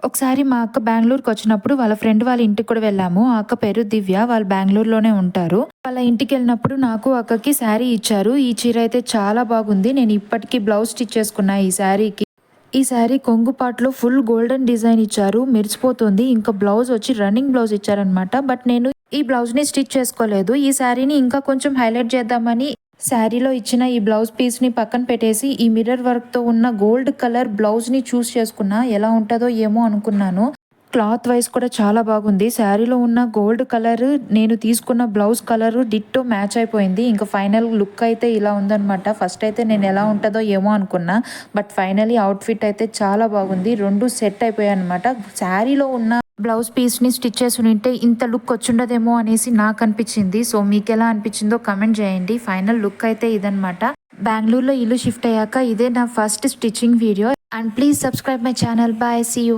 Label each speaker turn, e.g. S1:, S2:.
S1: ఒకసారి మా అక్క బెంగుళూరుకి వచ్చినప్పుడు వాళ్ళ ఫ్రెండ్ వాళ్ళ ఇంటికి కూడా వెళ్ళాము. ఆ అక్క పేరు దివ్య. వాళ్ళు బెంగుళూరులోనే ఉంటారు. వాళ్ళ ఇంటికెళ్ళినప్పుడు నాకు, అక్కకి శారీ ఇచ్చారు. ఈ చీర అయితే చాలా బాగుంది. నేను ఇప్పటికి బ్లౌజ్ స్టిచ్ చేసుకున్నా ఈ శారీకి. ఈ శారీ కొంగు పార్ట్‌లో ఫుల్ గోల్డెన్ డిజైన్ ఇచ్చారు. మెరిసిపోతుంది. ఇంకా బ్లౌజ్ వచ్చి రన్నింగ్ బ్లౌజ్ ఇచ్చారనమాట. బట్ నేను ఈ బ్లౌజ్‌ని స్టిచ్ చేసుకోలేదు. ఈ శారీని ఇంకా కొంచెం హైలైట్ చేద్దామని శారీలో ఇచ్చిన ఈ బ్లౌజ్ పీస్‌ని పక్కన పెట్టేసి ఈ మిర్రర్ వర్క్‌తో ఉన్న గోల్డ్ కలర్ బ్లౌజ్‌ని చూస్ చేసుకున్నా. ఎలా ఉంటదో ఏమో అనుకున్నాను. క్లాత్ వైస్ కూడా చాలా బాగుంది. శారీలో ఉన్న గోల్డ్ కలర్ నేను తీసుకున్న బ్లౌజ్ కలర్ డిట్టో మ్యాచ్ అయిపోయింది. ఇంకా ఫైనల్ లుక్ అయితే ఇలా ఉందనమాట. ఫస్ట్ అయితే నేను ఎలా ఉంటదో ఏమో అనుకున్నా. బట్ ఫైనలీ అవుట్‌ఫిట్ అయితే చాలా బాగుంది. 2 సెట్ అయిపోయాయన్నమాట. శారీలో ఉన్న బ్లౌజ్ పీస్‌ని స్టిచ్ చేసుంటే ఇంత లుక్ వచ్చుండదేమో అనేసి నాకు అనిపించింది. సో మీకెలా అనిపించిందో కామెంట్ చేయండి. ఫైనల్ లుక్ అయితే ఇదనమాట. బెంగుళూరులో ఇల్లు షిఫ్ట్ అయ్యాక ఇదే నా first stitching video. And please subscribe my channel. Bye. See you.